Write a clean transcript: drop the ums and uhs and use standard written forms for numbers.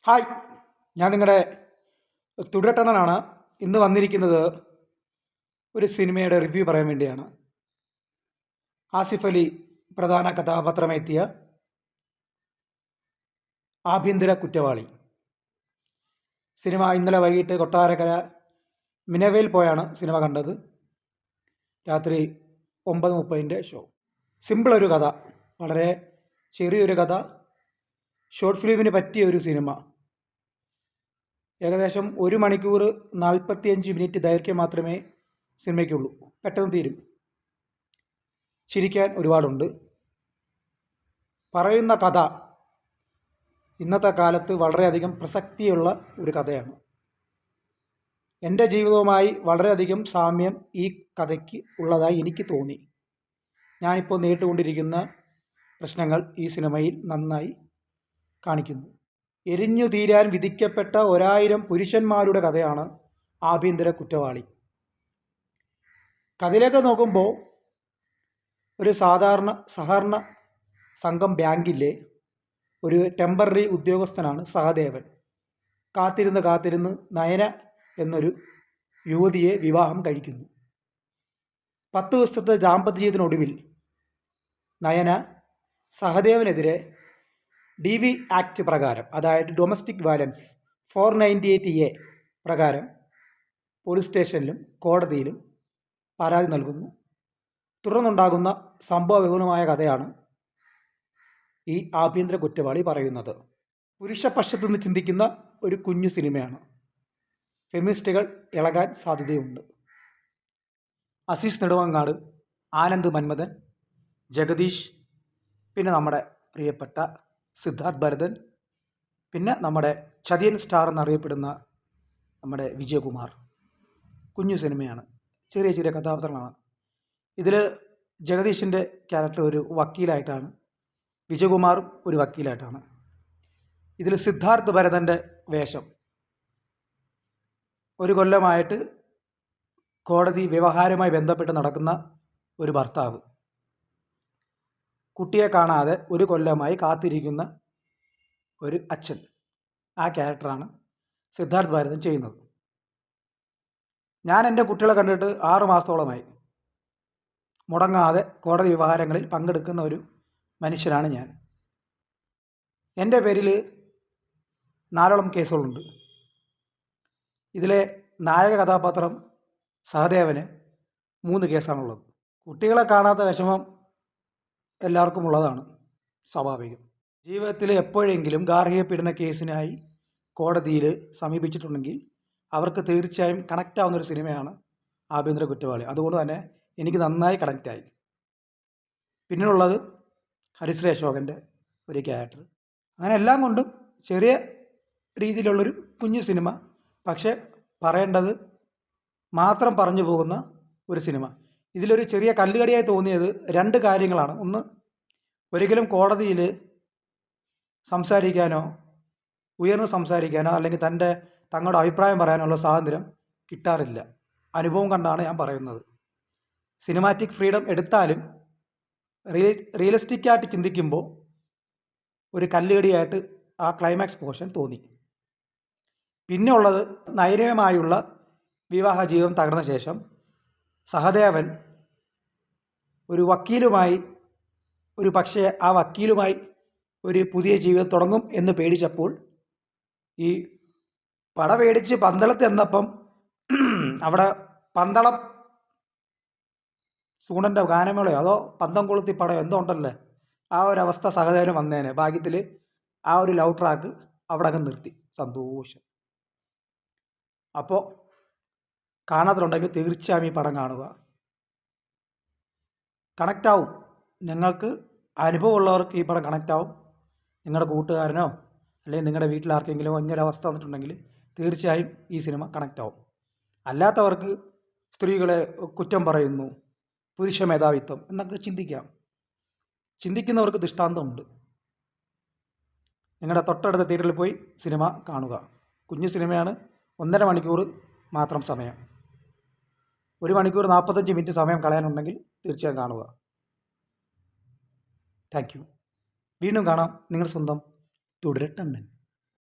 Hi, ഞാൻ നിങ്ങളുടെ തുടരട്ടണനാണ്. ഇന്ന് വന്നിരിക്കുന്നത് ഒരു സിനിമയുടെ റിവ്യൂ പറയാൻ വേണ്ടിയാണ്. ആസിഫ് അലി പ്രധാന കഥാപാത്രമെത്തിയ ആഭ്യന്തര കുറ്റവാളി സിനിമ ഇന്നലെ വൈകിട്ട് കൊട്ടാരക്കര മിനവയിൽ പോയാണ് സിനിമ കണ്ടത്. രാത്രി 9:30 ഷോ. സിമ്പിളൊരു കഥ, വളരെ ചെറിയൊരു കഥ, ഷോർട്ട് ഫിലിമിന് പറ്റിയ ഒരു സിനിമ. ഏകദേശം 1 മണിക്കൂർ 45 മിനിറ്റ് ദൈർഘ്യം മാത്രമേ സിനിമയ്ക്കുള്ളൂ. പെട്ടെന്ന് തീരും. ചിരിക്കാൻ ഒരുപാടുണ്ട്. പറയുന്ന കഥ ഇന്നത്തെ കാലത്ത് വളരെയധികം പ്രസക്തിയുള്ള ഒരു കഥയാണ്. എൻ്റെ ജീവിതവുമായി വളരെയധികം സാമ്യം ഈ കഥയ്ക്ക് ഉള്ളതായി എനിക്ക് തോന്നി. ഞാനിപ്പോൾ നേരിട്ടുകൊണ്ടിരിക്കുന്ന പ്രശ്നങ്ങൾ ഈ സിനിമയിൽ നന്നായി കാണിക്കുന്നു. എരിഞ്ഞു തീരാൻ വിധിക്കപ്പെട്ട 1000 പുരുഷന്മാരുടെ കഥയാണ് ആഭ്യന്തര കുറ്റവാളി. കഥയിലേക്ക് നോക്കുമ്പോൾ ഒരു സാധാരണ സഹകരണ സംഘം ബാങ്കിലെ ഒരു ടെമ്പററി ഉദ്യോഗസ്ഥനാണ് സഹദേവൻ. കാത്തിരുന്ന് നയന എന്നൊരു യുവതിയെ വിവാഹം കഴിക്കുന്നു. 10 ദിവസത്തെ ദാമ്പത്യ ജീവിതത്തിനൊടുവിൽ നയന സഹദേവനെതിരെ DV ആക്ട് പ്രകാരം, അതായത് ഡൊമസ്റ്റിക് വയലൻസ് 498A പ്രകാരം പോലീസ് സ്റ്റേഷനിലും കോടതിയിലും പരാതി നൽകുന്നു. തുടർന്നുണ്ടാകുന്ന സംഭവബഹുലമായ കഥയാണ് ഈ ആഭ്യന്തര കുറ്റവാളി പറയുന്നത്. പുരുഷപക്ഷത്തു നിന്ന് ചിന്തിക്കുന്ന ഒരു കുഞ്ഞു സിനിമയാണ്. ഫെമിനിസ്റ്റുകൾ ഇളകാൻ സാധ്യതയുണ്ട്. അസീസ് നെടുമങ്ങാട്, ആനന്ദ് മന്മഥൻ, ജഗദീഷ്, പിന്നെ നമ്മുടെ പ്രിയപ്പെട്ട സിദ്ധാർത്ഥ് ഭരതൻ, പിന്നെ നമ്മുടെ ചതിയൻ സ്റ്റാർ എന്നറിയപ്പെടുന്ന നമ്മുടെ വിജയകുമാർ. കുഞ്ഞു സിനിമയാണ്, ചെറിയ ചെറിയ കഥാപാത്രങ്ങളാണ്. ഇതിൽ ജഗദീഷിൻ്റെ ക്യാരക്ടർ ഒരു വക്കീലായിട്ടാണ്, വിജയകുമാർ ഒരു വക്കീലായിട്ടാണ്. ഇതിൽ സിദ്ധാർത്ഥ് ഭരതൻ്റെ വേഷം ഒരു കൊല്ലമായിട്ട് കോടതി വ്യവഹാരവുമായി ബന്ധപ്പെട്ട് നടക്കുന്ന ഒരു ഭർത്താവ്, കുട്ടിയെ കാണാതെ ഒരു കൊല്ലമായി കാത്തിരിക്കുന്ന ഒരു അച്ഛൻ. ആ ക്യാരക്ടറാണ് സിദ്ധാർത്ഥ് ഭരതൻ ചെയ്യുന്നത്. ഞാൻ എൻ്റെ കുട്ടികളെ കണ്ടിട്ട് 6 മാസത്തോളമായി. മുടങ്ങാതെ കോടതി വ്യവഹാരങ്ങളിൽ പങ്കെടുക്കുന്ന ഒരു മനുഷ്യനാണ് ഞാൻ. എൻ്റെ പേരിൽ 4ഓളം കേസുകളുണ്ട്. ഇതിലെ നായക കഥാപാത്രം സഹദേവന് 3 കേസാണുള്ളത്. കുട്ടികളെ കാണാത്ത വിഷമം എല്ലാവർക്കും ഉള്ളതാണ്, സ്വാഭാവികം. ജീവിതത്തിൽ എപ്പോഴെങ്കിലും ഗാർഹിക പീഡന കേസിനായി കോടതിയിൽ സമീപിച്ചിട്ടുണ്ടെങ്കിൽ അവർക്ക് തീർച്ചയായും കണക്റ്റ് ആവുന്നൊരു സിനിമയാണ് ആഭ്യന്തര കുറ്റവാളി. അതുകൊണ്ട് തന്നെ എനിക്ക് നന്നായി കണക്റ്റായി. പിന്നീടുള്ളത് ഹരിശ്രീ അശോകൻ്റെ ഒരു ക്യാരക്ടർ. അങ്ങനെ എല്ലാം കൊണ്ടും ചെറിയ രീതിയിലുള്ളൊരു കുഞ്ഞു സിനിമ, പക്ഷേ പറയേണ്ടത് മാത്രം പറഞ്ഞു പോകുന്ന ഒരു സിനിമ. ഇതിലൊരു ചെറിയ കല്ലുകടിയായി തോന്നിയത് 2 കാര്യങ്ങളാണ്. ഒന്ന്, ഒരിക്കലും കോടതിയിൽ സംസാരിക്കാനോ ഉയർന്ന് സംസാരിക്കാനോ അല്ലെങ്കിൽ തങ്ങളുടെ അഭിപ്രായം പറയാനുള്ള സ്വാതന്ത്ര്യം കിട്ടാറില്ല. അനുഭവം കണ്ടാണ് ഞാൻ പറയുന്നത്. സിനിമാറ്റിക് ഫ്രീഡം എടുത്താലും റിയലിസ്റ്റിക്കായിട്ട് ചിന്തിക്കുമ്പോൾ ഒരു കല്ലുകടിയായിട്ട് ആ ക്ലൈമാക്സ് പോർഷൻ തോന്നി. പിന്നെ ഉള്ളത്, നയനയുമായുള്ള വിവാഹ ജീവിതം തകർന്ന ശേഷം സഹദേവൻ ഒരു വക്കീലുമായി, ഒരു പക്ഷേ ആ വക്കീലുമായി ഒരു പുതിയ ജീവിതം തുടങ്ങും എന്ന് പേടിച്ചപ്പോൾ ഈ പട പേടിച്ച് പന്തളത്ത് എന്നപ്പം അവിടെ പന്തളം സൂണൻ്റെ ഗാനമേളയോ അതോ പന്തം കൊളുത്തി പടയോ എന്തോ ഉണ്ടല്ലേ, ആ ഒരവസ്ഥ സഹദേവന് വന്നേനെ. ഭാഗ്യത്തിൽ ആ ഒരു ലവ് ട്രാക്ക് അവിടെ അങ്ങ് നിർത്തി. സന്തോഷം. അപ്പോൾ കാണാത്തിലുണ്ടെങ്കിൽ തീർച്ചയായും ഈ പടം കാണുക. കണക്റ്റാവും. നിങ്ങൾക്ക് അനുഭവമുള്ളവർക്ക് ഈ പടം കണക്റ്റാവും. നിങ്ങളുടെ കൂട്ടുകാരനോ അല്ലെങ്കിൽ നിങ്ങളുടെ വീട്ടിലാർക്കെങ്കിലും ഇങ്ങനൊരവസ്ഥ വന്നിട്ടുണ്ടെങ്കിൽ തീർച്ചയായും ഈ സിനിമ കണക്റ്റാവും. അല്ലാത്തവർക്ക് സ്ത്രീകളെ കുറ്റം പറയുന്നു, പുരുഷ മേധാവിത്വം എന്നൊക്കെ ചിന്തിക്കാം. ചിന്തിക്കുന്നവർക്ക് ദൃഷ്ടാന്തമുണ്ട്. നിങ്ങളുടെ തൊട്ടടുത്ത തിയേറ്ററിൽ പോയി സിനിമ കാണുക. കുഞ്ഞു സിനിമയാണ്, 1.5 മണിക്കൂർ മാത്രം സമയം. 1 മണിക്കൂർ 45 മിനിറ്റ് സമയം കളയാനുണ്ടെങ്കിൽ തീർച്ചയായും കാണുക. Thank you. വീണ്ടും കാണാം. നിങ്ങളുടെ സ്വന്തം തുടരട്ടണ്ണൻ.